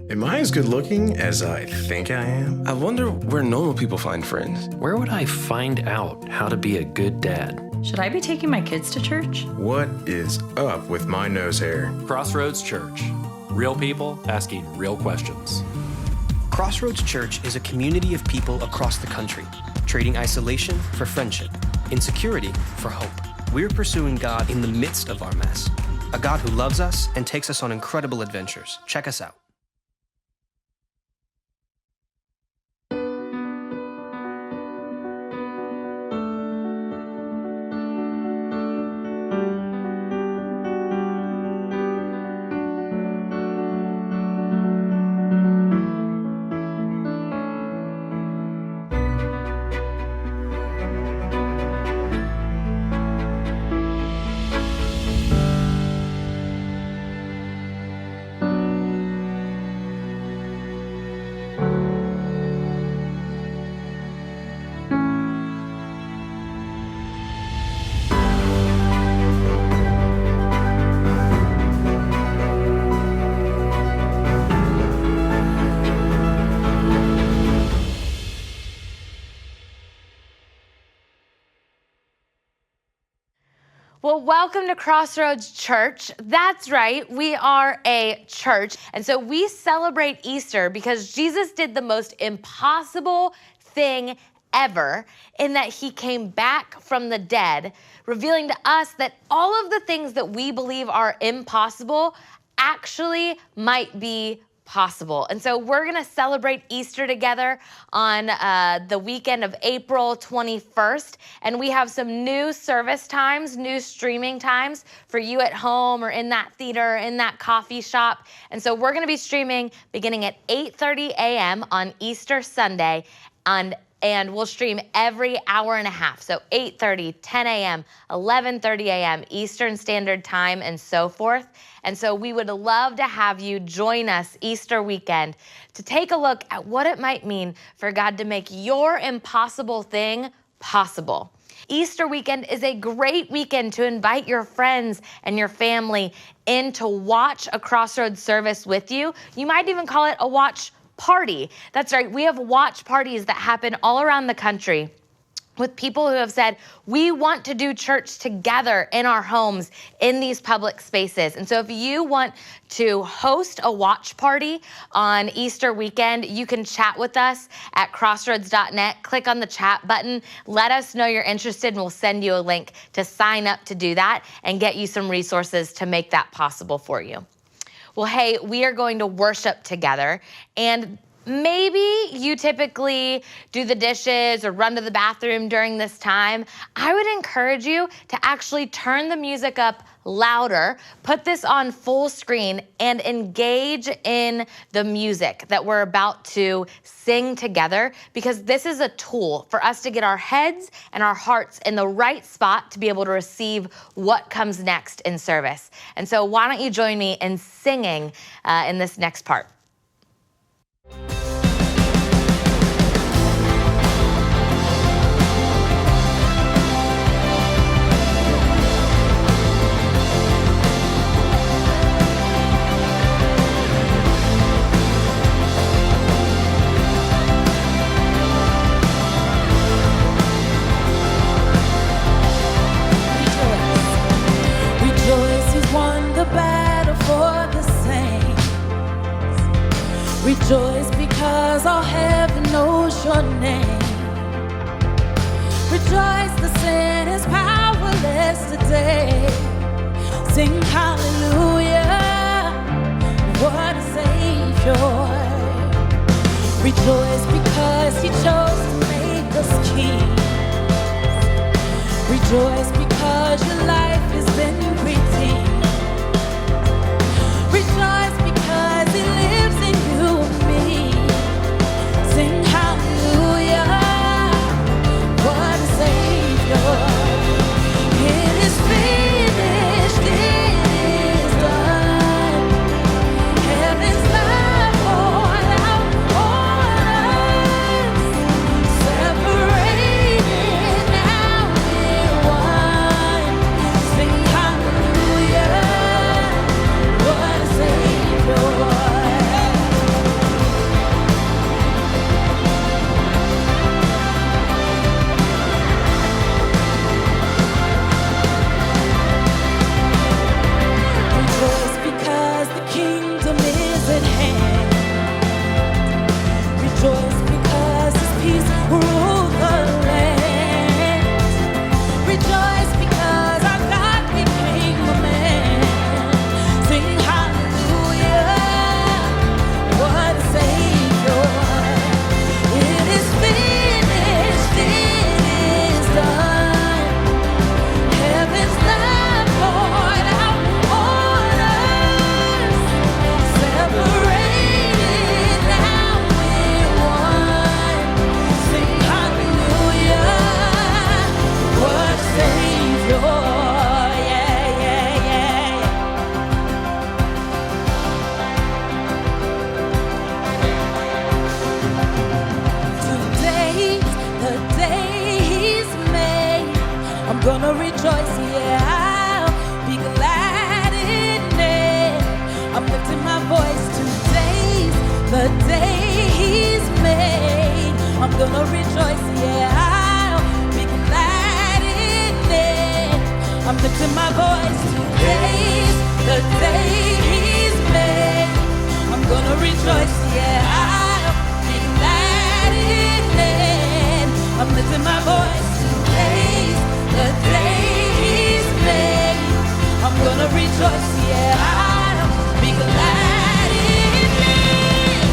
Am I as good looking as I think I am? I wonder where normal people find friends. Where would I find out how to be a good dad? Should I be taking my kids to church? What is up with my nose hair? Crossroads Church. Real people asking real questions. Crossroads Church is a community of people across the country, trading isolation for friendship, insecurity for hope. We're pursuing God in the midst of our mess, a God who loves us and takes us on incredible adventures. Check us out. Well, welcome to Crossroads Church. That's right, we are a church. And so we celebrate Easter because Jesus did the most impossible thing ever in that he came back from the dead, revealing to us that all of the things that we believe are impossible actually might be possible. And so we're gonna celebrate Easter together on the weekend of April 21st. And we have some new service times, new streaming times for you at home or in that theater, in that coffee shop. And so we're gonna be streaming beginning at 8:30 a.m. on Easter Sunday, and we'll stream every hour and a half. So 8:30, 10 a.m., 11:30 a.m. Eastern Standard Time, and so forth. And so we would love to have you join us Easter weekend to take a look at what it might mean for God to make your impossible thing possible. Easter weekend is a great weekend to invite your friends and your family in to watch a Crossroads service with you. You might even call it a watch party. That's right, we have watch parties that happen all around the country with people who have said, we want to do church together in our homes in these public spaces. And so if you want to host a watch party on Easter weekend, you can chat with us at crossroads.net. Click on the chat button. Let us know you're interested, and we'll send you a link to sign up to do that and get you some resources to make that possible for you. Well, hey, we are going to worship together, and maybe you typically do the dishes or run to the bathroom during this time. I would encourage you to actually turn the music up louder, put this on full screen, and engage in the music that we're about to sing together, because this is a tool for us to get our heads and our hearts in the right spot to be able to receive what comes next in service. And so why don't you join me in singing in this next part? Rejoice because all heaven knows your name. Rejoice, the sin is powerless today. Sing hallelujah, what a Savior. Rejoice because he chose to make us kings. Rejoice because your life has been redeemed. Rejoice because he lives in you and me. Sing hallelujah, what a Savior. It is finished, it is done. Heaven's love poured out on us. Separated, now we're one. Sing hallelujah. gonna rejoice, yeah, I'll be glad in it. I'm lifting my voice, today's the day He's made. I'm gonna rejoice, yeah, I'll be glad in it. I'm lifting my voice, today's the day He's made. I'm gonna rejoice, yeah, I'll be glad in it. I'm lifting my voice, today's the day He's made. I'm gonna rejoice, yeah, I'll be glad in it.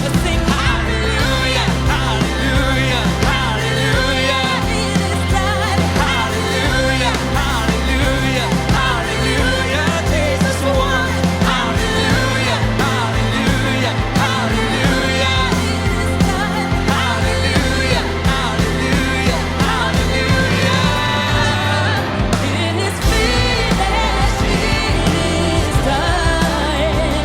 Let's sing hallelujah, hallelujah, hallelujah. It is done. Hallelujah, hallelujah, hallelujah. Jesus won. Hallelujah, hallelujah, hallelujah. It is done. Hallelujah, hallelujah, hallelujah. It is finished. It is done.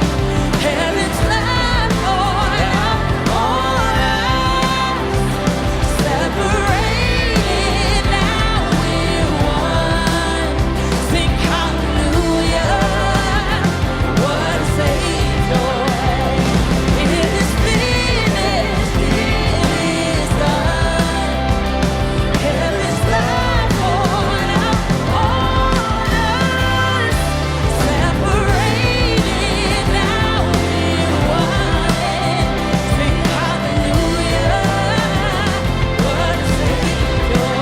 Heaven's light poured out on us. Separated, now we're one. Sing hallelujah. What a Savior. It is finished. It is done. Heaven's light poured out on us. Separated, now we're one. Sing hallelujah. What a Savior.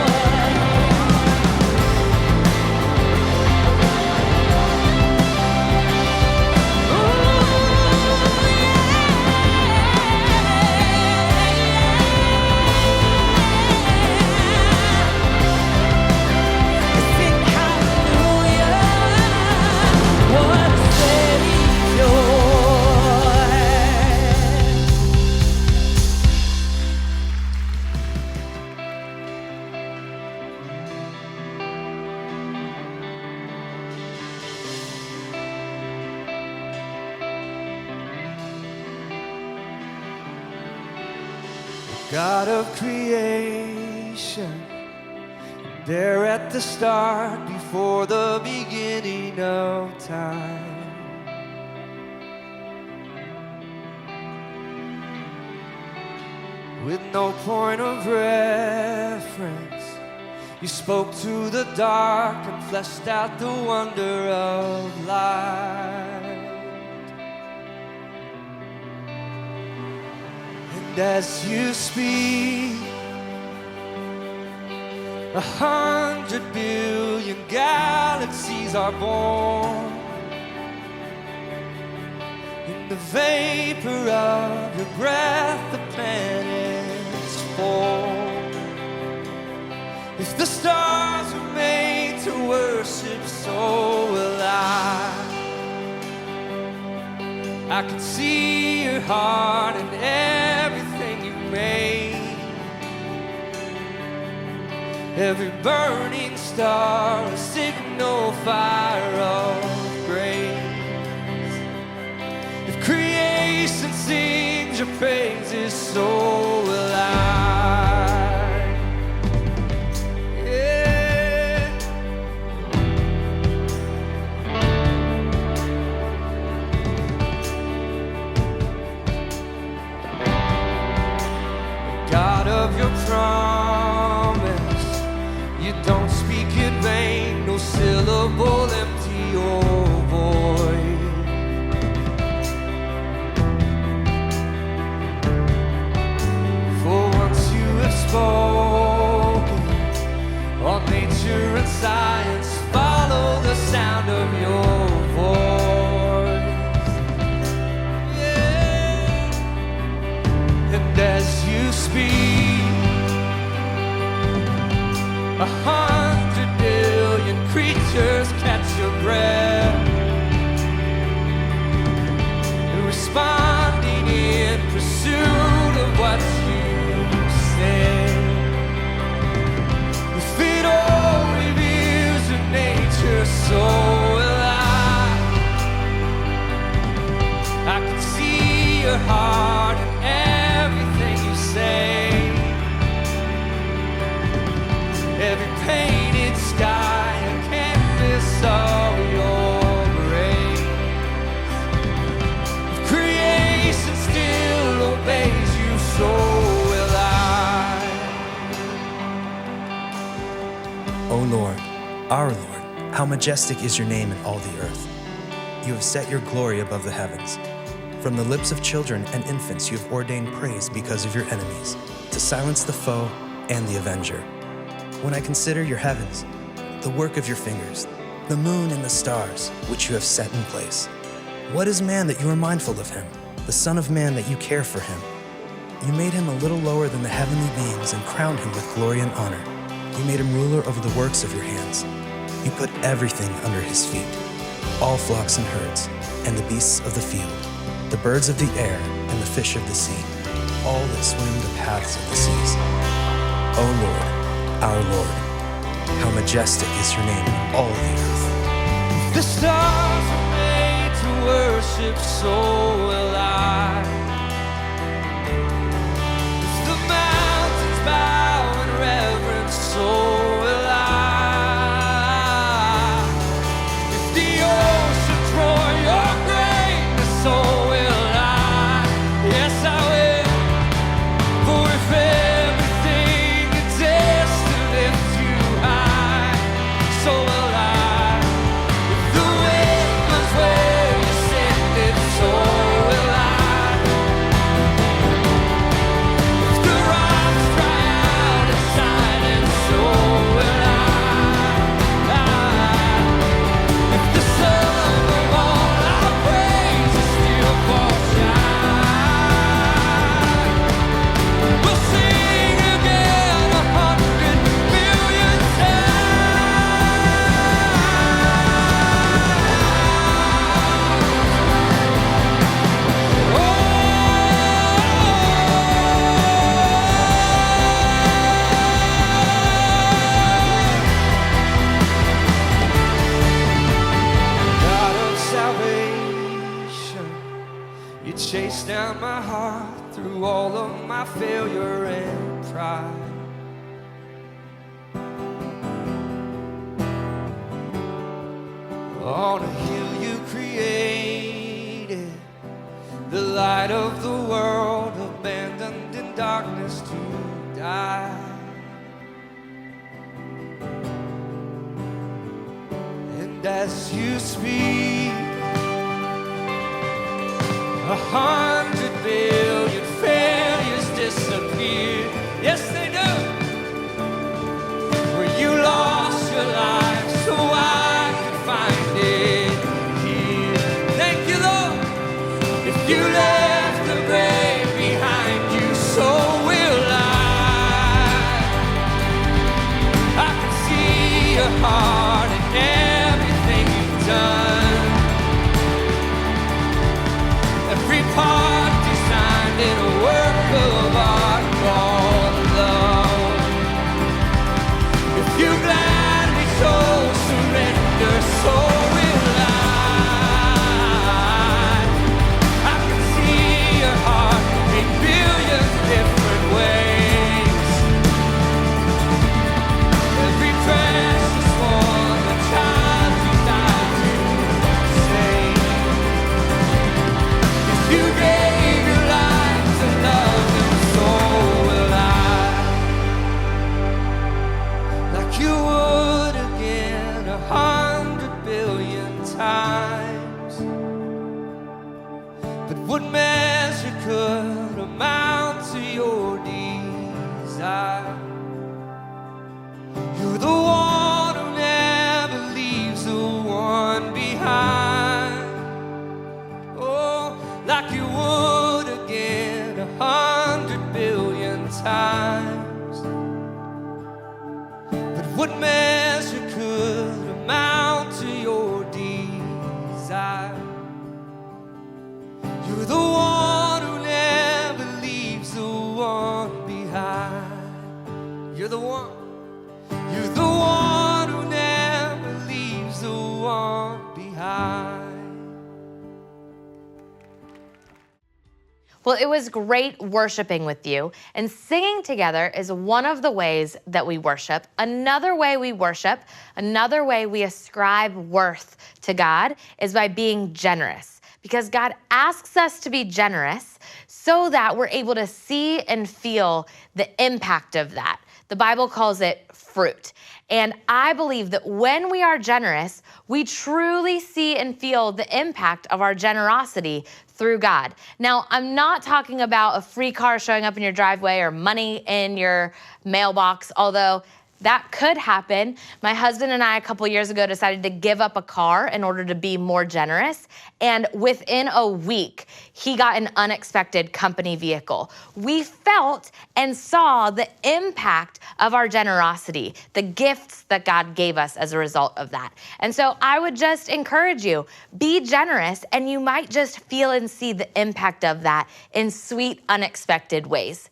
Sing hallelujah. What a Savior. God of creation, there at the start, before the beginning of time. With no point of reference, you spoke to the dark and fleshed out the wonder of light. And as you speak, 100 billion galaxies are born. In the vapor of your breath, the planets form. If the stars were made to worship, so will I can see your heart in everything you've made. Every burning star, a signal fire of grace. If creation sings your praises, so will I. Yeah. God of your promise, you don't speak in vain, no syllable empty or void. For once you have spoken, all nature and science follow the sound of your voice. Yeah. And as you speak, 100 billion creatures catch your breath, responding in pursuit of what you said. If it all reveals your nature, so will I can see your heart in everything you say. Every painted sky Our Lord, how majestic is your name in all the earth. You have set your glory above the heavens. From the lips of children and infants you have ordained praise because of your enemies, to silence the foe and the avenger. When I consider your heavens, the work of your fingers, the moon and the stars, which you have set in place. What is man that you are mindful of him, the Son of Man that you care for him? You made him a little lower than the heavenly beings and crowned him with glory and honor. You made him ruler over the works of your hands. You put everything under his feet, all flocks and herds, and the beasts of the field, the birds of the air and the fish of the sea, all that swim the paths of the seas. O Lord, our Lord, how majestic is your name in all the earth. The stars are made to worship, so will I. If the mountains bow in reverence, so will I. If the oceans roar your greatness, so will I. Yes, I will. For if everything exists to lift you high, so will I. If the wind blows where you send it, so will I. If the rocks cry out in silence, so will I. If the sun of all our praises still falls shine, we'll sing again 100 million God of salvation, you chase down my heart through all of my failure and pride. On a hill you created, the light of the world, abandoned in darkness to die. And as you speak, 100 billion failures disappear. Yes, they do. Where you lost your life so I could find it here. Thank you, Lord. If you left the grave behind you, so will I. I can see your heart and everything you've done. Every part designed in a work of art, all love. If you gladly so surrender, so will I. I can see your heart in billion different ways. Every precious one, the child you died to save. If you gave your life to love them, so will I. Like you would again 100 billion times. But what measure could amount to your desire? You're the one who never leaves the one behind. Oh, like you would again 100 billion times. But what measure could amount to your desire? You're the one who never leaves the one behind. You're the one. You're the one who never leaves the one behind. Well, it was great worshiping with you, and singing together is one of the ways that we worship. Another way we worship, another way we ascribe worth to God is by being generous, because God asks us to be generous so that we're able to see and feel the impact of that. The Bible calls it fruit. And I believe that when we are generous, we truly see and feel the impact of our generosity through God. Now, I'm not talking about a free car showing up in your driveway or money in your mailbox, although that could happen. My husband and I, a couple years ago, decided to give up a car in order to be more generous. And within a week, he got an unexpected company vehicle. We felt and saw the impact of our generosity, the gifts that God gave us as a result of that. And so I would just encourage you, be generous, and you might just feel and see the impact of that in sweet, unexpected ways.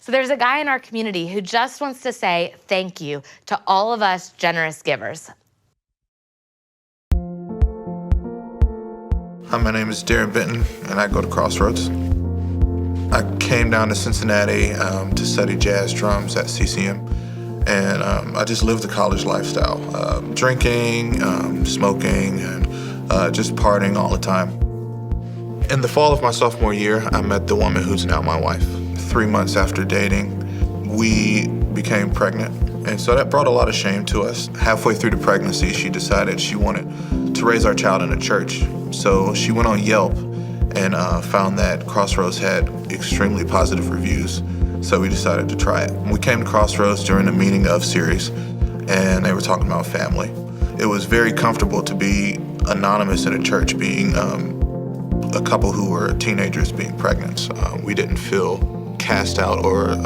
So there's a guy in our community who just wants to say thank you to all of us generous givers. Hi, my name is Darren Benton, and I go to Crossroads. I came down to Cincinnati to study jazz drums at CCM, and I just lived the college lifestyle, drinking, smoking, and just partying all the time. In the fall of my sophomore year, I met the woman who's now my wife. 3 months after dating, we became pregnant. And so that brought a lot of shame to us. Halfway through the pregnancy, she decided she wanted to raise our child in a church. So she went on Yelp and found that Crossroads had extremely positive reviews. So we decided to try it. We came to Crossroads during the meeting of series, and they were talking about family. It was very comfortable to be anonymous in a church, being a couple who were teenagers being pregnant. We didn't feel cast out or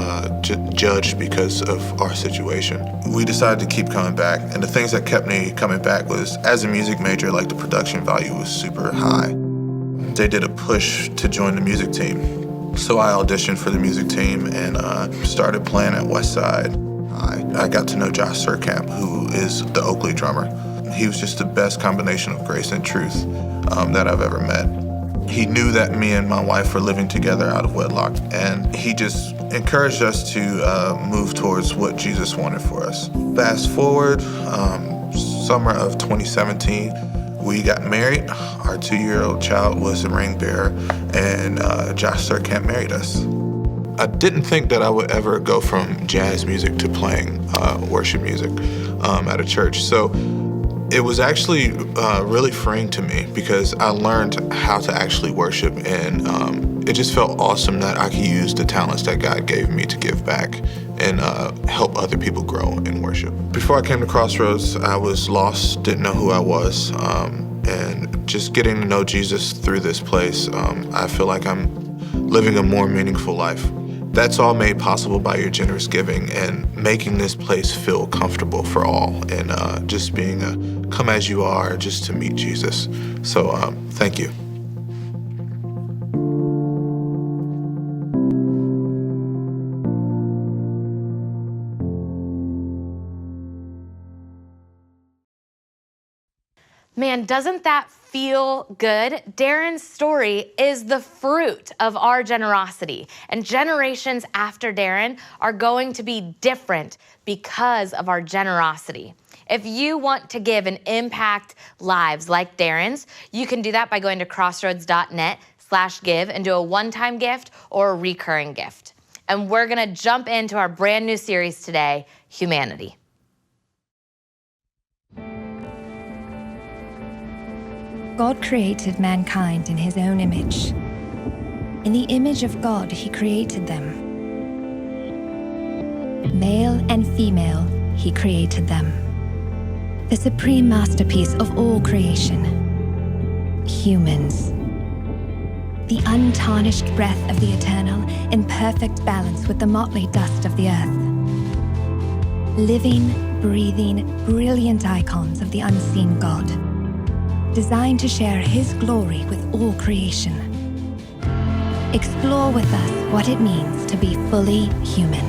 judged because of our situation. We decided to keep coming back, and the things that kept me coming back was, as a music major, like the production value was super high. They did a push to join the music team. So I auditioned for the music team and started playing at Westside. I got to know Josh Surkamp, who is the Oakley drummer. He was just the best combination of grace and truth that I've ever met. He knew that me and my wife were living together out of wedlock, and he just encouraged us to move towards what Jesus wanted for us. Fast forward, summer of 2017, we got married. Our 2-year-old child was the ring bearer, and Josh Surkamp married us. I didn't think that I would ever go from jazz music to playing worship music at a church. So it was actually really freeing to me because I learned how to actually worship, and it just felt awesome that I could use the talents that God gave me to give back and help other people grow in worship. Before I came to Crossroads, I was lost, didn't know who I was, and just getting to know Jesus through this place, I feel like I'm living a more meaningful life. That's all made possible by your generous giving and making this place feel comfortable for all, and just being a come as you are just to meet Jesus. So thank you. Man, doesn't that feel good? Darren's story is the fruit of our generosity, and generations after Darren are going to be different because of our generosity. If you want to give and impact lives like Darren's, you can do that by going to crossroads.net/give and do a one-time gift or a recurring gift. And we're gonna jump into our brand new series today, Humanity. God created mankind in his own image. In the image of God, he created them. Male and female, he created them. The supreme masterpiece of all creation. Humans. The untarnished breath of the eternal, in perfect balance with the motley dust of the earth. Living, breathing, brilliant icons of the unseen God. Designed to share his glory with all creation. Explore with us what it means to be fully human.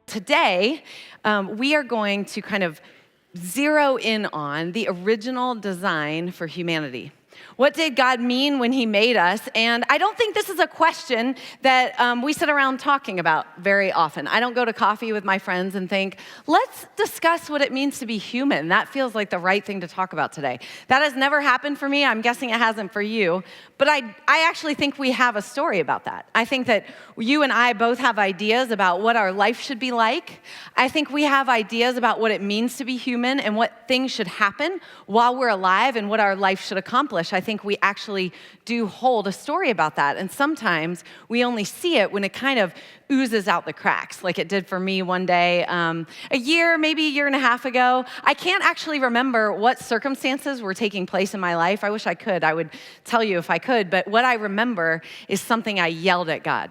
Today, we are going to kind of zero in on the original design for humanity. What did God mean when he made us? And I don't think this is a question that we sit around talking about very often. I don't go to coffee with my friends and think, let's discuss what it means to be human. That feels like the right thing to talk about today. That has never happened for me. I'm guessing it hasn't for you. But I actually think we have a story about that. I think that you and I both have ideas about what our life should be like. I think we have ideas about what it means to be human and what things should happen while we're alive and what our life should accomplish. I think we actually do hold a story about that. And sometimes we only see it when it kind of oozes out the cracks, like it did for me one day, maybe a year and a half ago. I can't actually remember what circumstances were taking place in my life. I wish I could. I would tell you if I could. But what I remember is something I yelled at God.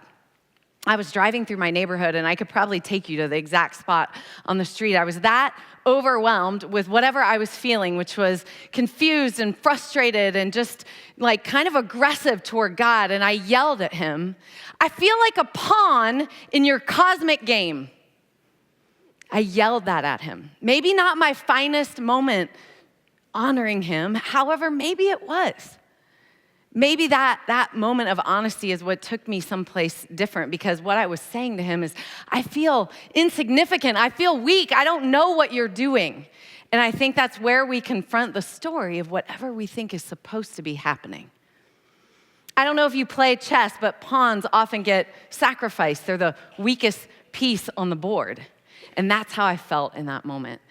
I was driving through my neighborhood, and I could probably take you to the exact spot on the street. I was that overwhelmed with whatever I was feeling, which was confused and frustrated and just like kind of aggressive toward God. And I yelled at him, "I feel like a pawn in your cosmic game." I yelled that at him. Maybe not my finest moment honoring him. However, maybe it was. Maybe that moment of honesty is what took me someplace different, because what I was saying to him is, I feel insignificant. I feel weak. I don't know what you're doing. And I think that's where we confront the story of whatever we think is supposed to be happening. I don't know if you play chess, but pawns often get sacrificed. They're the weakest piece on the board. And that's how I felt in that moment.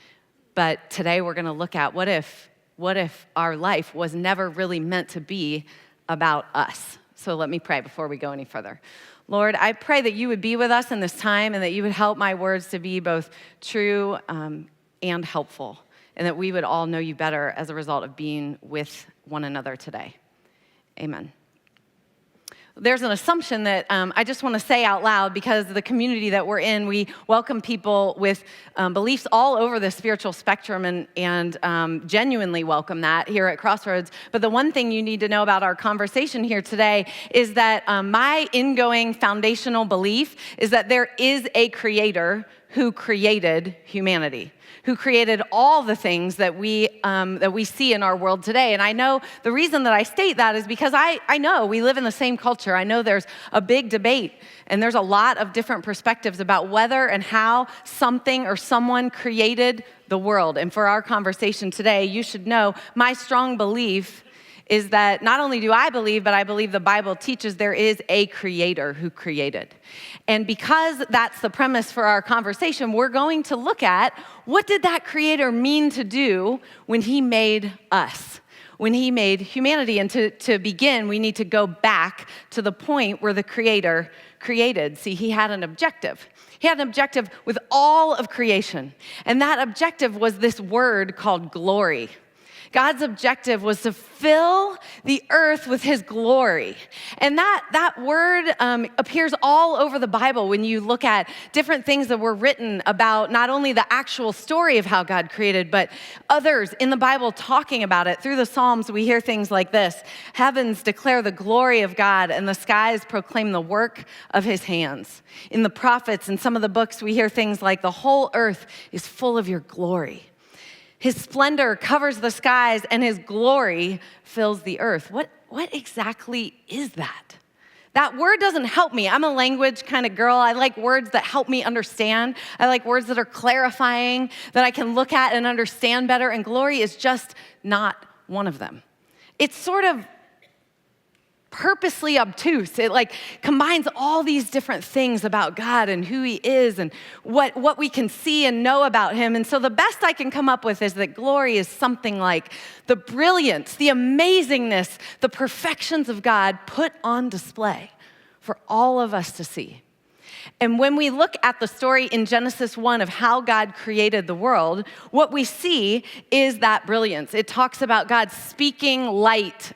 But today we're going to look at what if our life was never really meant to be about us. So let me pray before we go any further. Lord, I pray that you would be with us in this time and that you would help my words to be both true and helpful, and that we would all know you better as a result of being with one another today. Amen. There's an assumption that I just want to say out loud, because of the community that we're in, we welcome people with beliefs all over the spiritual spectrum and genuinely welcome that here at Crossroads. But the one thing you need to know about our conversation here today is that my ingoing foundational belief is that there is a creator who created humanity, who created all the things that we see in our world today. And I know the reason that I state that is because I know we live in the same culture. I know there's a big debate, and there's a lot of different perspectives about whether and how something or someone created the world. And for our conversation today, you should know my strong belief is that not only do I believe, but I believe the Bible teaches there is a creator who created. And because that's the premise for our conversation, we're going to look at what did that creator mean to do when he made us, when he made humanity. And to begin, we need to go back to the point where the creator created. See, he had an objective. He had an objective with all of creation. And that objective was this word called glory. God's objective was to fill the earth with his glory. And that word appears all over the Bible when you look at different things that were written about not only the actual story of how God created, but others in the Bible talking about it. Through the Psalms, we hear things like this: heavens declare the glory of God, and the skies proclaim the work of his hands. In the prophets and some of the books, we hear things like, the whole earth is full of your glory. His splendor covers the skies, and his glory fills the earth. What exactly is that? That word doesn't help me. I'm a language kind of girl. I like words that help me understand. I like words that are clarifying, that I can look at and understand better, and glory is just not one of them. It's sort of purposely obtuse. It like combines all these different things about God and who he is and what we can see and know about him. And so the best I can come up with is that glory is something like the brilliance, the amazingness, the perfections of God put on display for all of us to see. And when we look at the story in Genesis 1 of how God created the world, what we see is that brilliance. It talks about God speaking light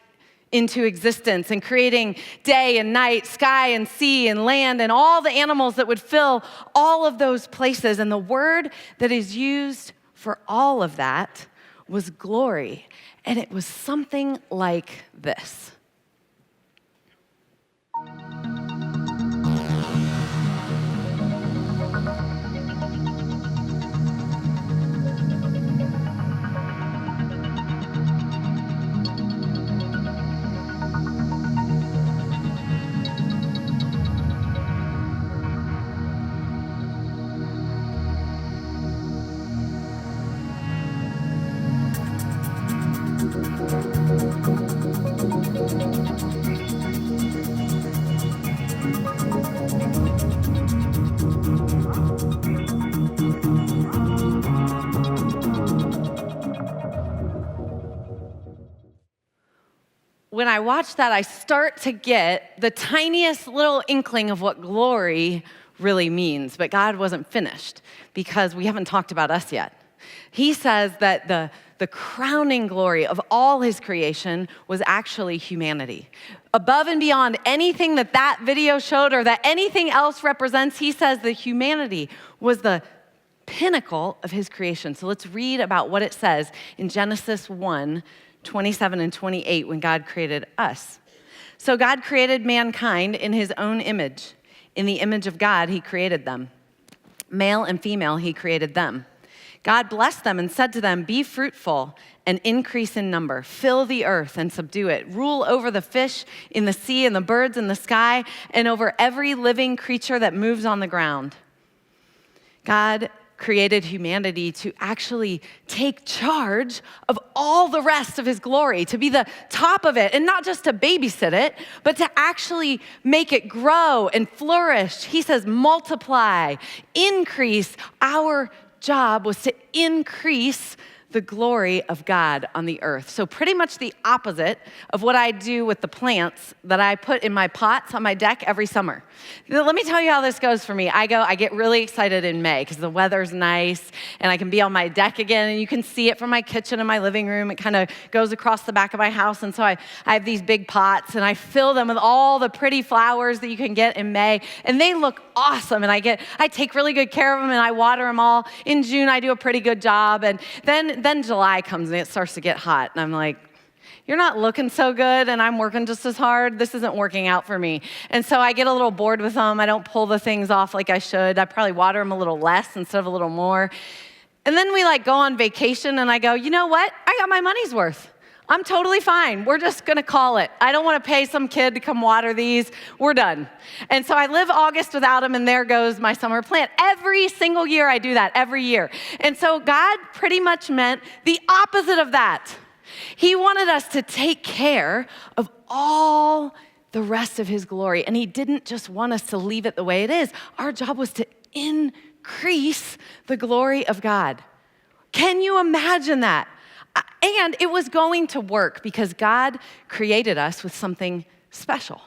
into existence and creating day and night, sky and sea and land and all the animals that would fill all of those places. And the word that is used for all of that was glory. And it was something like this. when I watch that, I start to get the tiniest little inkling of what glory really means. But God wasn't finished because we haven't talked about us yet. He says that the crowning glory of all his creation was actually humanity. Above and beyond anything that video showed or that anything else represents, he says that humanity was the pinnacle of his creation. So let's read about what it says in Genesis 1:27 and 28 when God created us. So God created mankind in his own image. In the image of God, he created them. Male and female, he created them. God blessed them and said to them, "Be fruitful and increase in number. Fill the earth and subdue it. Rule over the fish in the sea and the birds in the sky and over every living creature that moves on the ground." God created humanity to actually take charge of all the rest of his glory, to be the top of it, and not just to babysit it, but to actually make it grow and flourish. He says, multiply, increase. Our job was to increase the glory of God on the earth. So pretty much the opposite of what I do with the plants that I put in my pots on my deck every summer. Let me tell you how this goes for me. I get really excited in May because the weather's nice and I can be on my deck again and you can see it from my kitchen and my living room. It kind of goes across the back of my house. And so I have these big pots and I fill them with all the pretty flowers that you can get in May. And they look awesome. And I take really good care of them and I water them all. In June, I do a pretty good job. And then July comes and it starts to get hot. And I'm like, you're not looking so good and I'm working just as hard. This isn't working out for me. And so I get a little bored with them. I don't pull the things off like I should. I probably water them a little less instead of a little more. And then we go on vacation and I go, you know what? I got my money's worth. I'm totally fine. We're just going to call it. I don't want to pay some kid to come water these. We're done. And so I live August without them, and there goes my summer plant. Every single year I do that, every year. And so God pretty much meant the opposite of that. He wanted us to take care of all the rest of his glory, and he didn't just want us to leave it the way it is. Our job was to increase the glory of God. Can you imagine that? And it was going to work because God created us with something special.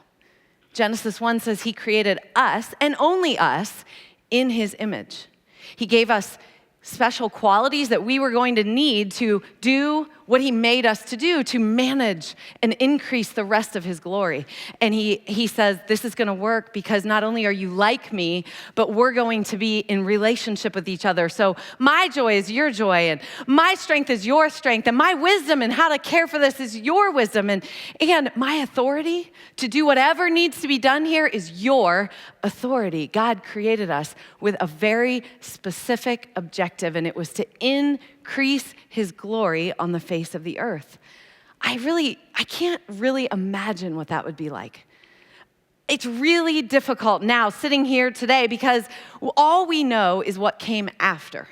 Genesis 1 says he created us, and only us, in his image. He gave us special qualities that we were going to need to do what he made us to do, to manage and increase the rest of his glory. And he says, this is going to work because not only are you like me, but we're going to be in relationship with each other. So my joy is your joy, and my strength is your strength, and my wisdom and how to care for this is your wisdom, and my authority to do whatever needs to be done here is your authority. God created us with a very specific objective, and it was to increase his glory on the face of the earth. I can't really imagine what that would be like. It's really difficult now sitting here today because all we know is what came after.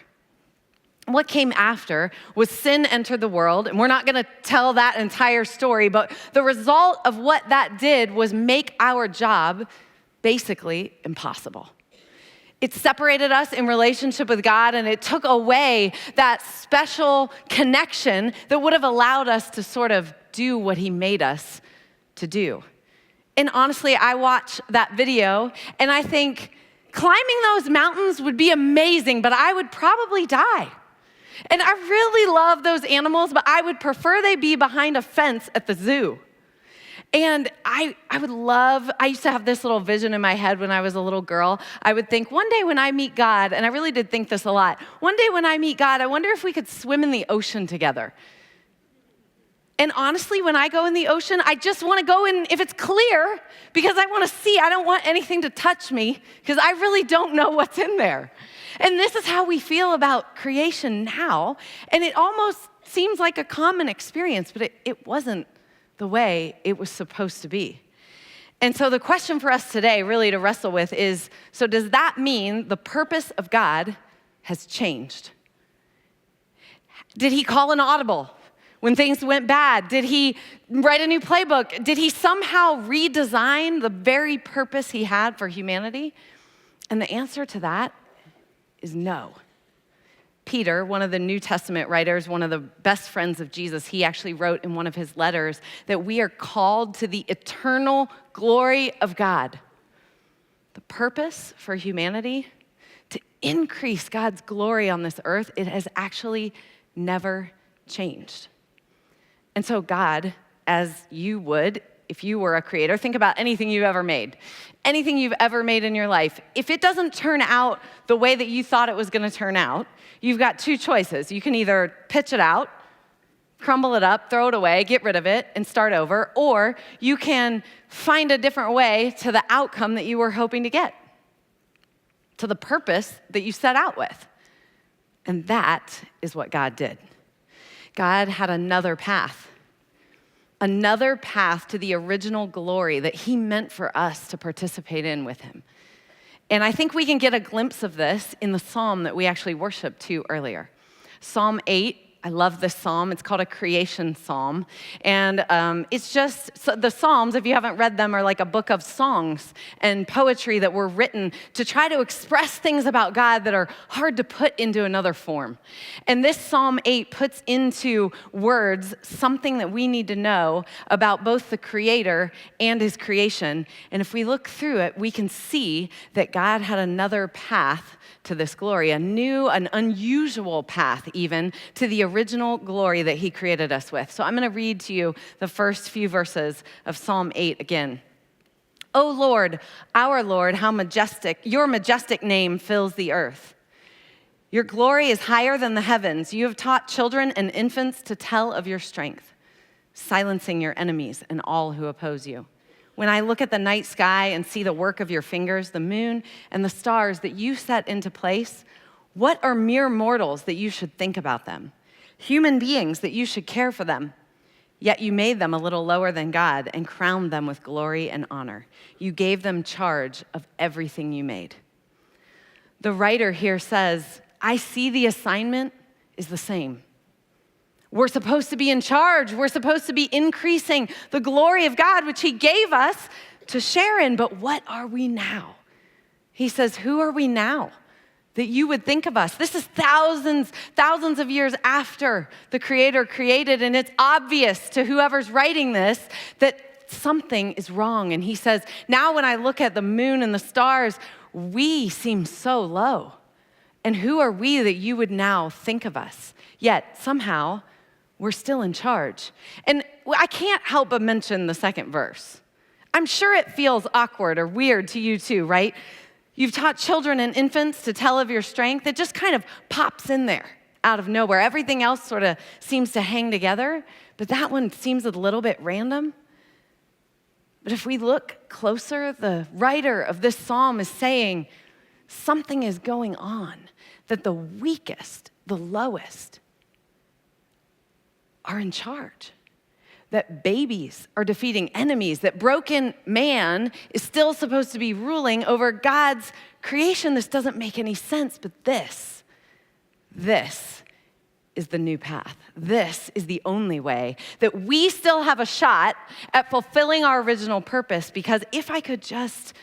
What came after was sin entered the world, and we're not going to tell that entire story, but the result of what that did was make our job basically impossible. It separated us in relationship with God, and it took away that special connection that would have allowed us to sort of do what he made us to do. And honestly, I watch that video, and I think climbing those mountains would be amazing, but I would probably die. And I really love those animals, but I would prefer they be behind a fence at the zoo. And I used to have this little vision in my head when I was a little girl. I would think, one day when I meet God, and I really did think this a lot, one day when I meet God, I wonder if we could swim in the ocean together. And honestly, when I go in the ocean, I just want to go in if it's clear because I want to see. I don't want anything to touch me because I really don't know what's in there. And this is how we feel about creation now. And it almost seems like a common experience, but it wasn't the way it was supposed to be. And so the question for us today really to wrestle with is, so does that mean the purpose of God has changed? Did he call an audible when things went bad? Did he write a new playbook? Did he somehow redesign the very purpose he had for humanity? And the answer to that is no. Peter, one of the New Testament writers, one of the best friends of Jesus, he actually wrote in one of his letters that we are called to the eternal glory of God. The purpose for humanity, to increase God's glory on this earth, it has actually never changed. And so God, as you would, if you were a creator, think about anything you've ever made. Anything you've ever made in your life. If it doesn't turn out the way that you thought it was going to turn out, you've got two choices. You can either pitch it out, crumble it up, throw it away, get rid of it, and start over, or you can find a different way to the outcome that you were hoping to get, to the purpose that you set out with. And that is what God did. God had another path to the original glory that he meant for us to participate in with him. And I think we can get a glimpse of this in the psalm that we actually worshiped to earlier. Psalm 8, I love this psalm. It's called a creation psalm. And it's just, so the Psalms, if you haven't read them, are like a book of songs and poetry that were written to try to express things about God that are hard to put into another form. And this Psalm 8 puts into words something that we need to know about both the Creator and his creation. And if we look through it, we can see that God had another path to this glory, an unusual path even to the original glory that he created us with. So I'm going to read to you the first few verses of Psalm 8 again. O Lord, our Lord, how majestic, your majestic name fills the earth. Your glory is higher than the heavens. You have taught children and infants to tell of your strength, silencing your enemies and all who oppose you. When I look at the night sky and see the work of your fingers, the moon and the stars that you set into place, what are mere mortals that you should think about them? Human beings that you should care for them. Yet you made them a little lower than God and crowned them with glory and honor. You gave them charge of everything you made. The writer here says, I see the assignment is the same. We're supposed to be in charge. We're supposed to be increasing the glory of God, which he gave us to share in. But what are we now? He says, who are we now that you would think of us? This is thousands of years after the Creator created, and it's obvious to whoever's writing this that something is wrong. And he says, now when I look at the moon and the stars, we seem so low. And who are we that you would now think of us? Yet somehow, we're still in charge. And I can't help but mention the second verse. I'm sure it feels awkward or weird to you too, right? You've taught children and infants to tell of your strength. It just kind of pops in there out of nowhere. Everything else sort of seems to hang together, but that one seems a little bit random. But if we look closer, the writer of this psalm is saying something is going on, that the weakest, the lowest, are in charge, that babies are defeating enemies, that broken man is still supposed to be ruling over God's creation. This doesn't make any sense, but this is the new path. This is the only way that we still have a shot at fulfilling our original purpose, because if I could just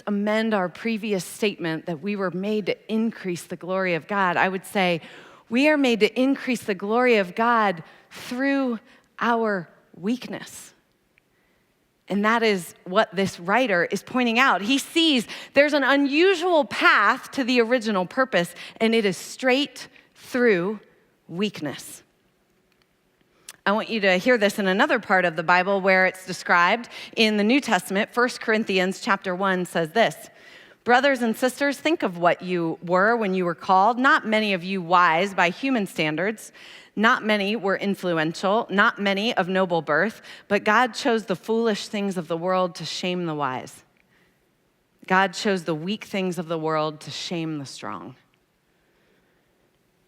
amend our previous statement that we were made to increase the glory of God, I would say, we are made to increase the glory of God through our weakness. And that is what this writer is pointing out. He sees there's an unusual path to the original purpose, and it is straight through weakness. I want you to hear this in another part of the Bible where it's described in the New Testament. 1 Corinthians chapter 1 says this, brothers and sisters, think of what you were when you were called. Not many of you wise by human standards. Not many were influential. Not many of noble birth. But God chose the foolish things of the world to shame the wise. God chose the weak things of the world to shame the strong.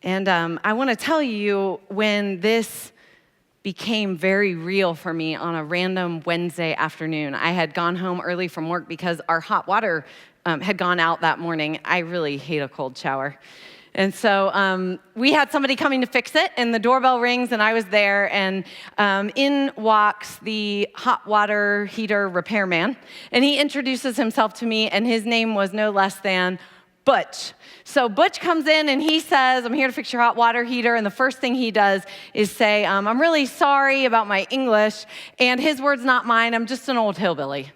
And I want to tell you, when this became very real for me on a random Wednesday afternoon, I had gone home early from work because our hot water had gone out that morning. I really hate a cold shower. And so we had somebody coming to fix it, and the doorbell rings, and I was there, and in walks the hot water heater repairman, and he introduces himself to me, and his name was no less than Butch. So Butch comes in and he says, I'm here to fix your hot water heater. And the first thing he does is say, I'm really sorry about my English. And his words, not mine, I'm just an old hillbilly.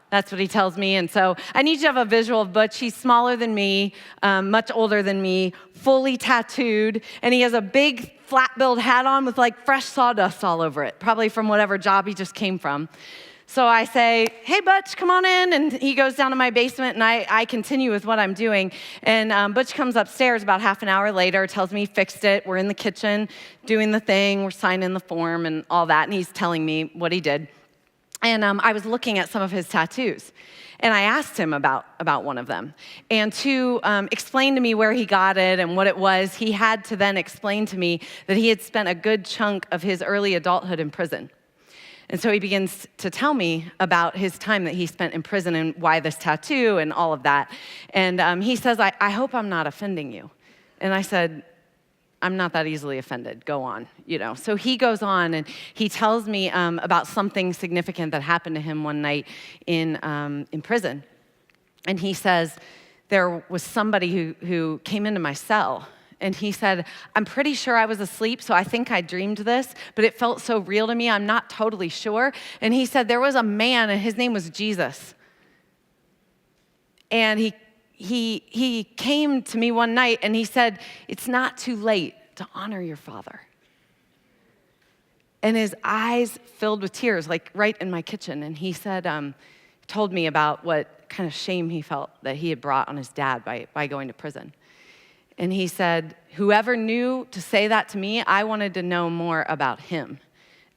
That's what he tells me. And so I need you to have a visual of Butch. He's smaller than me, much older than me, fully tattooed. And he has a big flat-billed hat on with like fresh sawdust all over it, probably from whatever job he just came from. So I say, hey, Butch, come on in. And he goes down to my basement, and I continue with what I'm doing. And Butch comes upstairs about half an hour later, tells me he fixed it. We're in the kitchen doing the thing. We're signing the form and all that. And he's telling me what he did. And I was looking at some of his tattoos. And I asked him about one of them. And to explain to me where he got it and what it was, he had to then explain to me that he had spent a good chunk of his early adulthood in prison. And so he begins to tell me about his time that he spent in prison and why this tattoo and all of that. And he says, I hope I'm not offending you. And I said, I'm not that easily offended. Go on, So he goes on and he tells me about something significant that happened to him one night in prison. And he says, there was somebody who came into my cell. And he said, I'm pretty sure I was asleep, so I think I dreamed this, but it felt so real to me, I'm not totally sure. And he said, there was a man, and his name was Jesus. And he came to me one night, and he said, it's not too late to honor your father. And his eyes filled with tears, like right in my kitchen. And he said, told me about what kind of shame he felt that he had brought on his dad by going to prison. And he said, whoever knew to say that to me, I wanted to know more about him.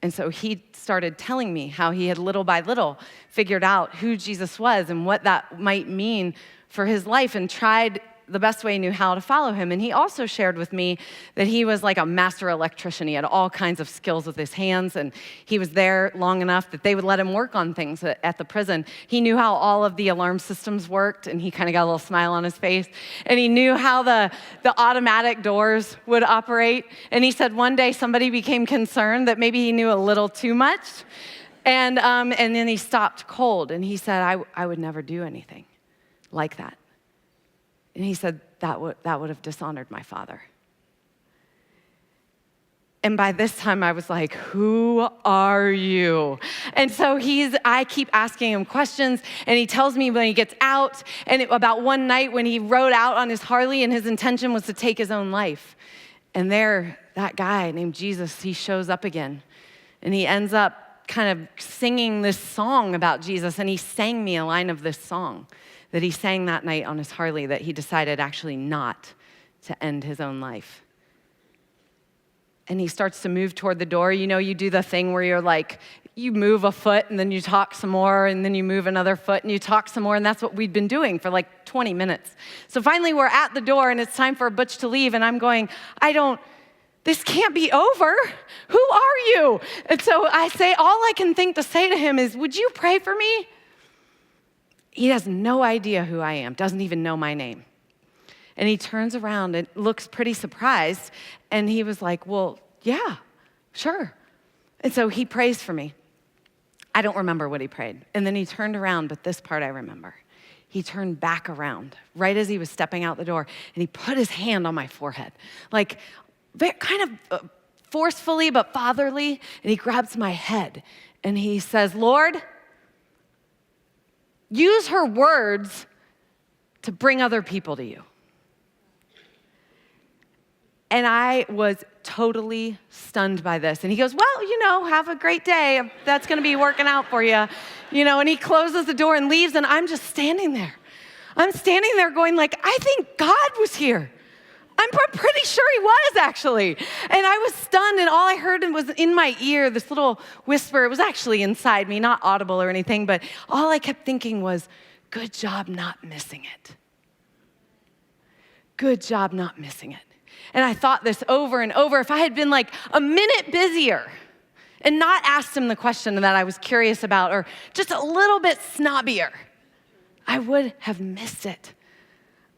And so he started telling me how he had little by little figured out who Jesus was and what that might mean for his life and tried the best way he knew how to follow him. And he also shared with me that he was like a master electrician. He had all kinds of skills with his hands, and he was there long enough that they would let him work on things at the prison. He knew how all of the alarm systems worked, and he kind of got a little smile on his face. And he knew how the automatic doors would operate. And he said one day somebody became concerned that maybe he knew a little too much. And then he stopped cold, and he said, I would never do anything like that. And he said, that would have dishonored my father. And by this time, I was like, who are you? And so I keep asking him questions, and he tells me when he gets out, and about one night when he rode out on his Harley, and his intention was to take his own life. And there, that guy named Jesus, he shows up again. And he ends up kind of singing this song about Jesus, and he sang me a line of this song that he sang that night on his Harley that he decided actually not to end his own life. And he starts to move toward the door. You do the thing where you're like, you move a foot and then you talk some more and then you move another foot and you talk some more, and that's what we'd been doing for like 20 minutes. So finally we're at the door and it's time for Butch to leave, and I'm going, this can't be over. Who are you? And so I say, all I can think to say to him is, would you pray for me? He has no idea who I am, doesn't even know my name. And he turns around and looks pretty surprised. And he was like, well, yeah, sure. And so he prays for me. I don't remember what he prayed. And then he turned around, but this part I remember. He turned back around right as he was stepping out the door, and he put his hand on my forehead, like kind of forcefully but fatherly, and he grabs my head and he says, Lord, use her words to bring other people to you. And I was totally stunned by this. And he goes, well, have a great day. That's going to be working out for you. And he closes the door and leaves, and I'm just standing there. I'm standing there going like, I think God was here. I'm pretty sure he was, actually. And I was stunned, and all I heard was in my ear, this little whisper. It was actually inside me, not audible or anything, but all I kept thinking was, good job not missing it. Good job not missing it. And I thought this over and over. If I had been like a minute busier and not asked him the question that I was curious about, or just a little bit snobbier, I would have missed it.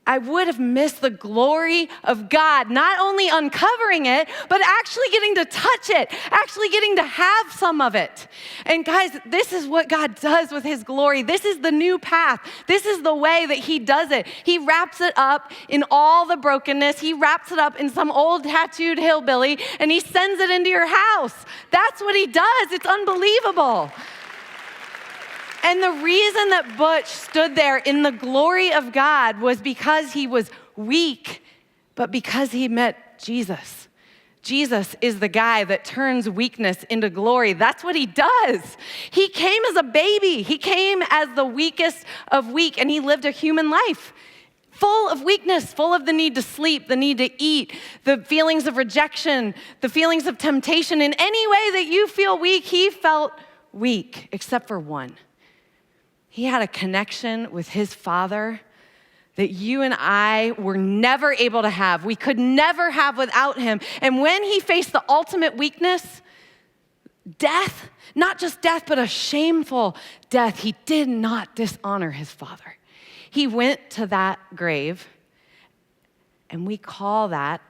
I would have missed the glory of God, not only uncovering it, but actually getting to touch it, actually getting to have some of it. And guys, this is what God does with his glory. This is the new path. This is the way that he does it. He wraps it up in all the brokenness. He wraps it up in some old tattooed hillbilly, and he sends it into your house. That's what he does. It's unbelievable. And the reason that Butch stood there in the glory of God was because he was weak, but because he met Jesus. Jesus is the guy that turns weakness into glory. That's what he does. He came as a baby. He came as the weakest of weak, and he lived a human life full of weakness, full of the need to sleep, the need to eat, the feelings of rejection, the feelings of temptation. In any way that you feel weak, he felt weak, except for one. He had a connection with his Father that you and I were never able to have. We could never have without him. And when he faced the ultimate weakness, death, not just death, but a shameful death, he did not dishonor his Father. He went to that grave, and we call that,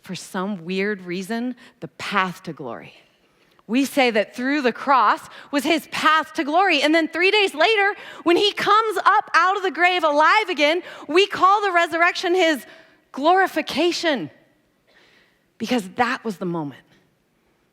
for some weird reason, the path to glory. We say that through the cross was his path to glory. And then 3 days later, when he comes up out of the grave alive again, we call the resurrection his glorification. Because that was the moment.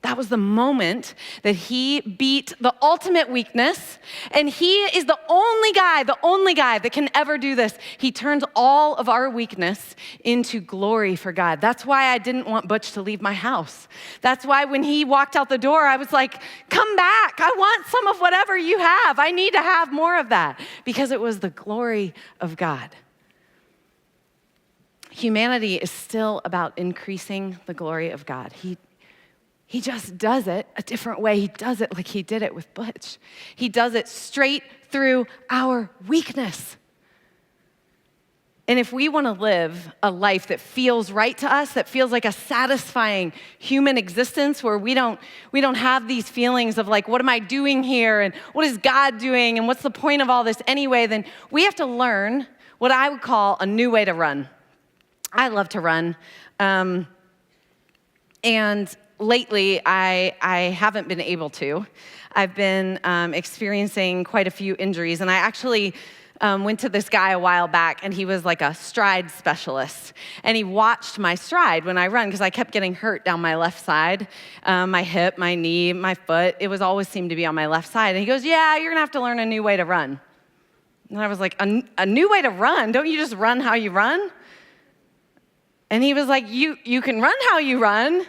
That was the moment that he beat the ultimate weakness, and he is the only guy that can ever do this. He turns all of our weakness into glory for God. That's why I didn't want Butch to leave my house. That's why when he walked out the door, I was like, come back. I want some of whatever you have. I need to have more of that, because it was the glory of God. Humanity is still about increasing the glory of God. He just does it a different way. He does it like he did it with Butch. He does it straight through our weakness. And if we want to live a life that feels right to us, that feels like a satisfying human existence where we don't have these feelings of like, what am I doing here? And what is God doing? And what's the point of all this anyway? Then we have to learn what I would call a new way to run. I love to run. And lately, I haven't been able to. I've been experiencing quite a few injuries, and I actually went to this guy a while back, and he was like a stride specialist, and he watched my stride when I run, because I kept getting hurt down my left side, my hip, my knee, my foot. It was always seemed to be on my left side, and he goes, yeah, you're gonna have to learn a new way to run. And I was like, a new way to run? Don't you just run how you run? And he was like, you can run how you run,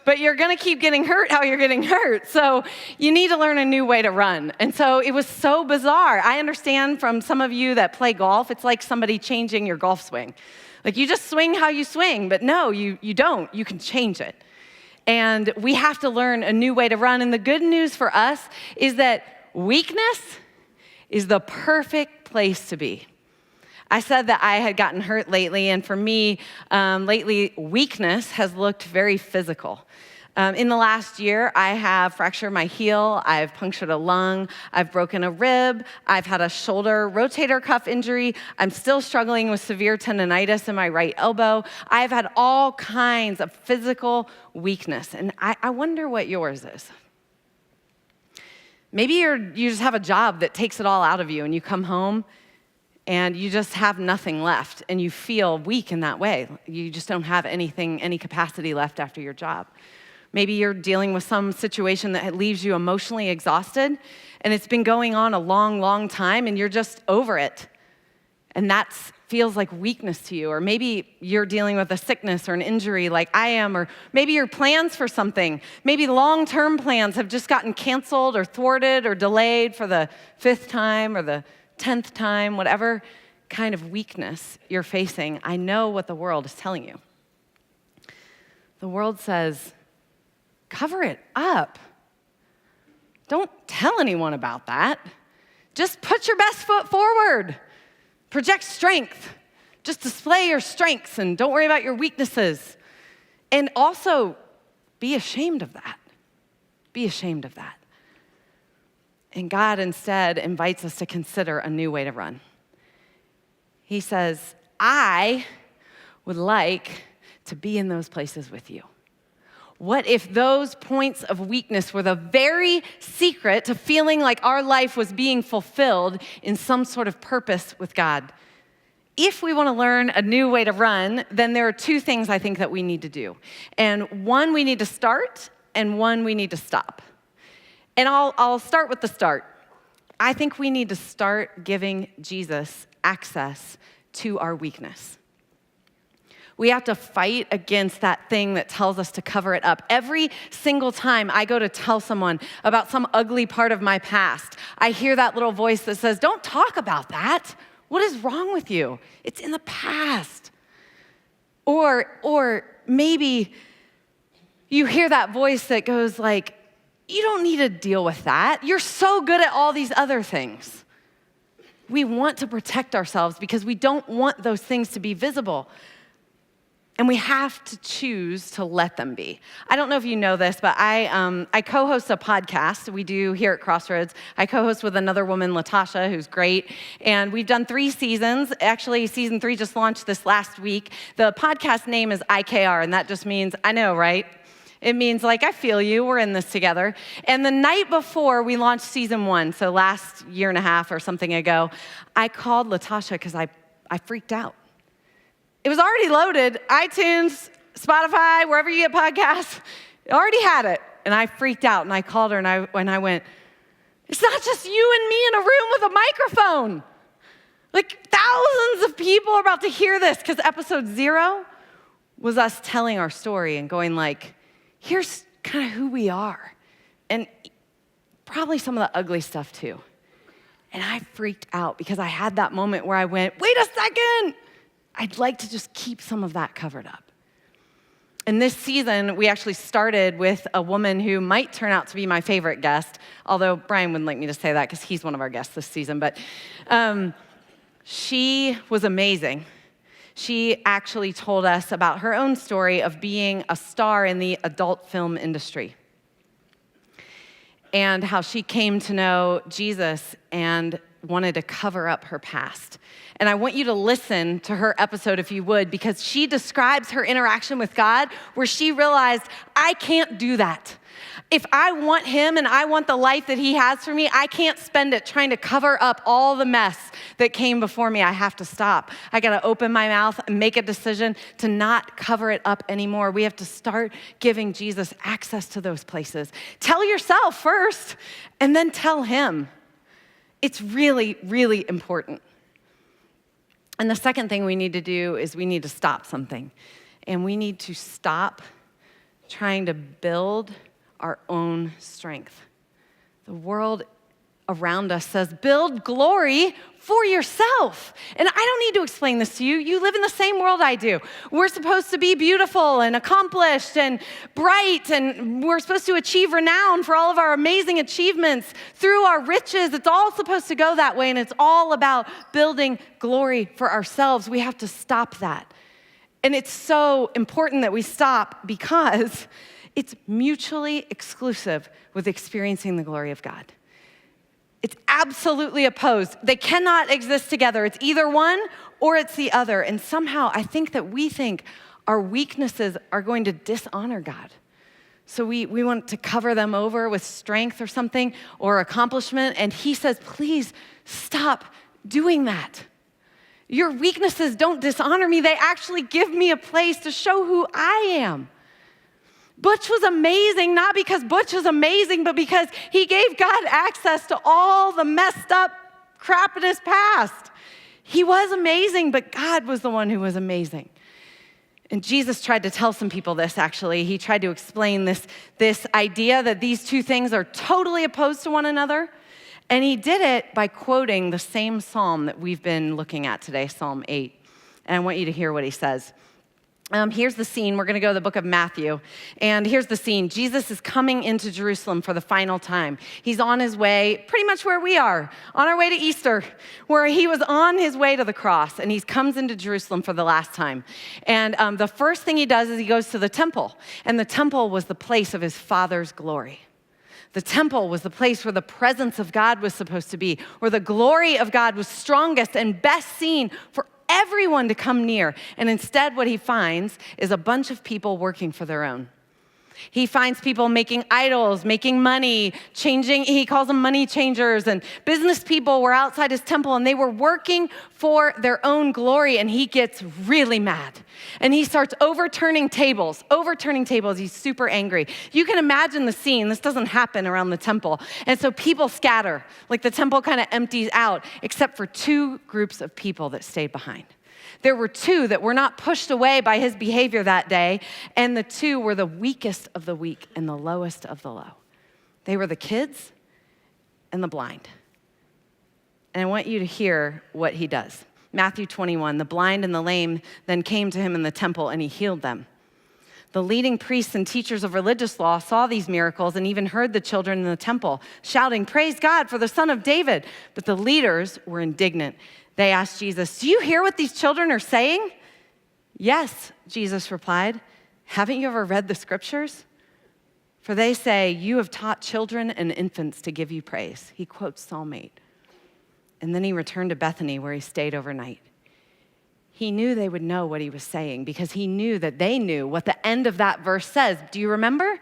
but you're gonna keep getting hurt how you're getting hurt. So you need to learn a new way to run. And so it was so bizarre. I understand from some of you that play golf, it's like somebody changing your golf swing. Like you just swing how you swing, but no, you don't. You can change it. And we have to learn a new way to run. And the good news for us is that weakness is the perfect place to be. I said that I had gotten hurt lately, and for me, lately, weakness has looked very physical. In the last year, I have fractured my heel, I've punctured a lung, I've broken a rib, I've had a shoulder rotator cuff injury, I'm still struggling with severe tendonitis in my right elbow. I've had all kinds of physical weakness, and I wonder what yours is. Maybe you just have a job that takes it all out of you, and you come home, and you just have nothing left, and you feel weak in that way. You just don't have anything, any capacity left after your job. Maybe you're dealing with some situation that leaves you emotionally exhausted, and it's been going on a long, long time, and you're just over it. And that feels like weakness to you. Or maybe you're dealing with a sickness or an injury like I am, or maybe your plans for something, maybe long-term plans have just gotten canceled or thwarted or delayed for the 5th time or the 10th time, whatever kind of weakness you're facing. I know what the world is telling you. The world says, cover it up. Don't tell anyone about that. Just put your best foot forward. Project strength. Just display your strengths and don't worry about your weaknesses. And also, be ashamed of that. Be ashamed of that. And God instead invites us to consider a new way to run. He says, I would like to be in those places with you? What if those points of weakness were the very secret to feeling like our life was being fulfilled in some sort of purpose with God? If we want to learn a new way to run, then there are two things I think that we need to do. And one we need to start, and one we need to stop. And I'll start with the start. I think we need to start giving Jesus access to our weakness. We have to fight against that thing that tells us to cover it up. Every single time I go to tell someone about some ugly part of my past, I hear that little voice that says, don't talk about that. What is wrong with you? It's in the past. Or maybe you hear that voice that goes like, you don't need to deal with that. You're so good at all these other things. We want to protect ourselves because we don't want those things to be visible. And we have to choose to let them be. I don't know if you know this, but I co-host a podcast we do here at Crossroads. I co-host with another woman, Latasha, who's great. And we've done 3 seasons. Actually, season 3 just launched this last week. The podcast name is IKR, and that just means, I know, right? It means like, I feel you, we're in this together. And the night before we launched season 1, so last year and a half or something ago, I called Latasha because I freaked out. It was already loaded, iTunes, Spotify, wherever you get podcasts, it already had it. And I freaked out, and I called her, and I went, it's not just you and me in a room with a microphone. Like, thousands of people are about to hear this, because episode 0 was us telling our story and going like, here's kind of who we are. And probably some of the ugly stuff too. And I freaked out because I had that moment where I went, wait a second. I'd like to just keep some of that covered up. And this season, we actually started with a woman who might turn out to be my favorite guest, although Brian wouldn't like me to say that because he's one of our guests this season. But she was amazing. She actually told us about her own story of being a star in the adult film industry and how she came to know Jesus and wanted to cover up her past. And I want you to listen to her episode if you would, because she describes her interaction with God where she realized, I can't do that. If I want him and I want the life that he has for me, I can't spend it trying to cover up all the mess that came before me. I have to stop. I got to open my mouth and make a decision to not cover it up anymore. We have to start giving Jesus access to those places. Tell yourself first, and then tell him. It's really, really important. And the second thing we need to do is we need to stop something. And we need to stop trying to build our own strength. The world around us says, build glory for yourself. And I don't need to explain this to you. You live in the same world I do. We're supposed to be beautiful and accomplished and bright, and we're supposed to achieve renown for all of our amazing achievements through our riches. It's all supposed to go that way, and it's all about building glory for ourselves. We have to stop that. And it's so important that we stop because it's mutually exclusive with experiencing the glory of God. It's absolutely opposed. They cannot exist together. It's either one or it's the other. And somehow I think that we think our weaknesses are going to dishonor God. So we want to cover them over with strength or something or accomplishment. And he says, please stop doing that. Your weaknesses don't dishonor me. They actually give me a place to show who I am. Butch was amazing, not because Butch was amazing, but because he gave God access to all the messed up crap in his past. He was amazing, but God was the one who was amazing. And Jesus tried to tell some people this, actually. He tried to explain this idea that these two things are totally opposed to one another. And he did it by quoting the same psalm that we've been looking at today, Psalm 8. And I want you to hear what he says. Here's the scene. We're going to go to the book of Matthew. And here's the scene. Jesus is coming into Jerusalem for the final time. He's on his way, pretty much where we are, on our way to Easter, where he was on his way to the cross. And he comes into Jerusalem for the last time. And the first thing he does is he goes to the temple. And the temple was the place of his Father's glory. The temple was the place where the presence of God was supposed to be, where the glory of God was strongest and best seen for everyone to come near. And instead, what he finds is a bunch of people working for their own. He finds people making idols, making money, changing, he calls them money changers, and business people were outside his temple and they were working for their own glory, and he gets really mad. And he starts overturning tables. He's super angry. You can imagine the scene. This doesn't happen around the temple. And so people scatter, like the temple kind of empties out, except for two groups of people that stayed behind. There were two that were not pushed away by his behavior that day, and the two were the weakest of the weak and the lowest of the low. They were the kids and the blind. And I want you to hear what he does. Matthew 21, the blind and the lame then came to him in the temple, and he healed them. The leading priests and teachers of religious law saw these miracles and even heard the children in the temple shouting, "Praise God for the Son of David." But the leaders were indignant. They asked Jesus, "Do you hear what these children are saying?" "Yes," Jesus replied. "Haven't you ever read the scriptures? For they say, 'You have taught children and infants to give you praise.'" He quotes Psalm 8. And then he returned to Bethany, where he stayed overnight. He knew they would know what he was saying because he knew that they knew what the end of that verse says. Do you remember?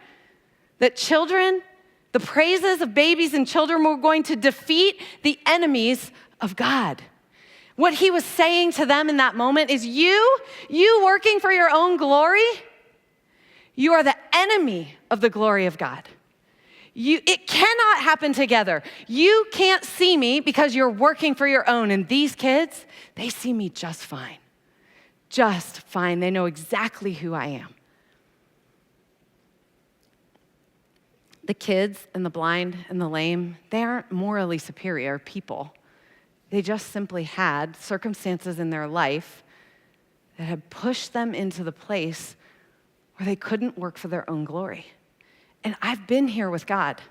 That children, the praises of babies and children were going to defeat the enemies of God. What he was saying to them in that moment is, you working for your own glory, you are the enemy of the glory of God. It cannot happen together. You can't see me because you're working for your own. And these kids, they see me just fine. Just fine. They know exactly who I am. The kids and the blind and the lame, they aren't morally superior people. They just simply had circumstances in their life that had pushed them into the place where they couldn't work for their own glory. And I've been here with God.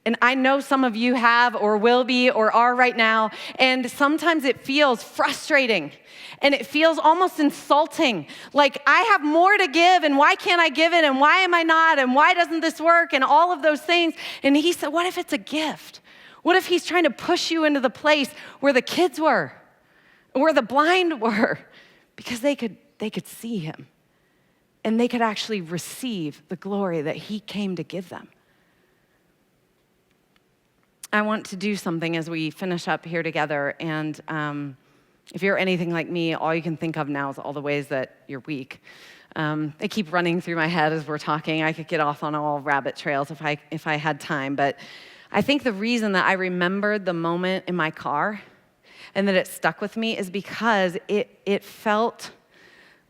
And I know some of you have or will be or are right now. And sometimes it feels frustrating. And it feels almost insulting. Like, I have more to give, and why can't I give it? And why am I not? And why doesn't this work? And all of those things. And he said, what if it's a gift? What if he's trying to push you into the place where the kids were, where the blind were? Because they could see him. And they could actually receive the glory that he came to give them. I want to do something as we finish up here together. And if you're anything like me, all you can think of now is all the ways that you're weak. They keep running through my head as we're talking. I could get off on all rabbit trails if I had time. But I think the reason that I remembered the moment in my car and that it stuck with me is because it felt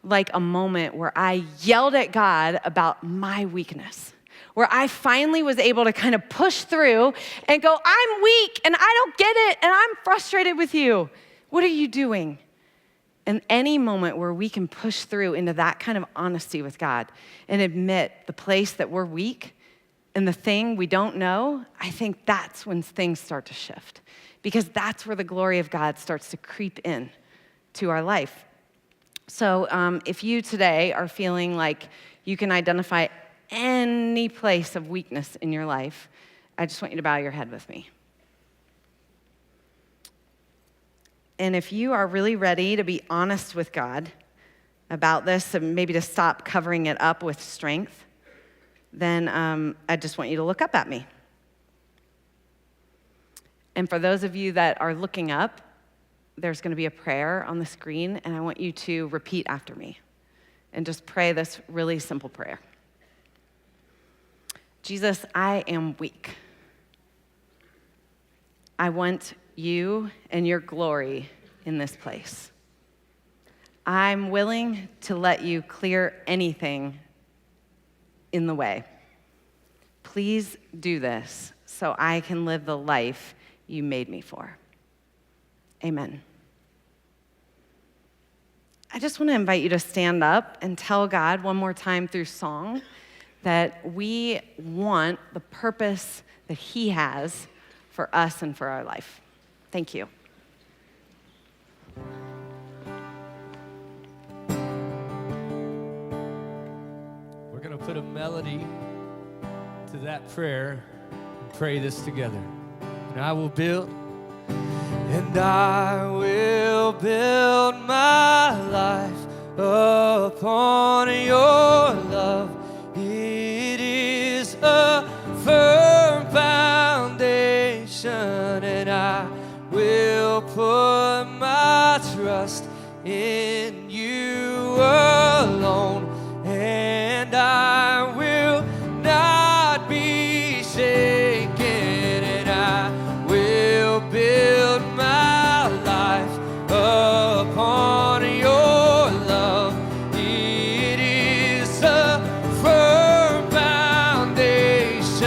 like a moment where I yelled at God about my weakness, where I finally was able to kind of push through and go, I'm weak and I don't get it and I'm frustrated with you. What are you doing? And any moment where we can push through into that kind of honesty with God and admit the place that we're weak and the thing we don't know, I think that's when things start to shift, because that's where the glory of God starts to creep in to our life. So if you today are feeling like you can identify any place of weakness in your life, I just want you to bow your head with me. And if you are really ready to be honest with God about this and maybe to stop covering it up with strength, then I just want you to look up at me. And for those of you that are looking up, there's going to be a prayer on the screen, and I want you to repeat after me and just pray this really simple prayer. Jesus, I am weak. I want you and your glory in this place. I'm willing to let you clear anything in the way. Please do this so I can live the life you made me for. Amen. I just want to invite you to stand up and tell God one more time through song that we want the purpose that he has for us and for our life. Thank you. We're going to put a melody to that prayer and pray this together. And I will build build my life upon your love. It is a firm foundation, and I will put my trust in you alone, and I will not be shaken, and I will build my life upon your love. It is a firm foundation,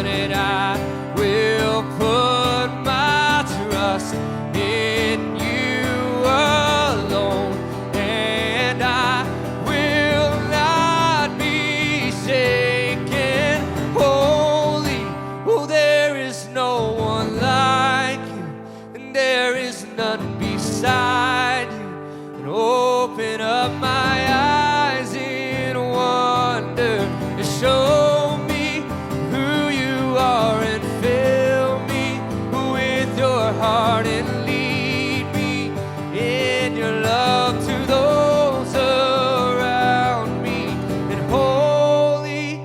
and I will put my trust in you alone, and I will not be shaken. Holy, oh, there is no one like you, and there is none beside you. And open up my eyes in wonder and show me who you are, and fill me with your heart, and lead me in your love to those around me. And holy,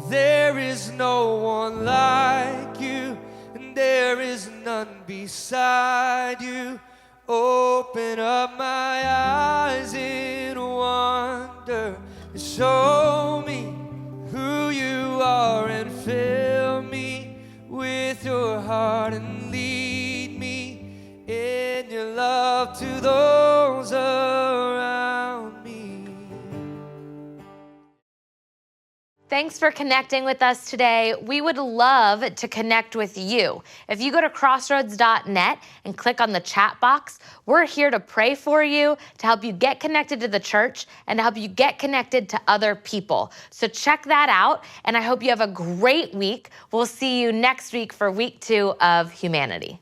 there is no one like you, and there is none beside you. Open up my eyes in wonder and show me who you are, and fill me with your heart, and lead me in your love to those around me. Thanks for connecting with us today. We would love to connect with you. If you go to crossroads.net and click on the chat box, we're here to pray for you, to help you get connected to the church, and to help you get connected to other people. So check that out, and I hope you have a great week. We'll see you next week for week 2 of Humanity.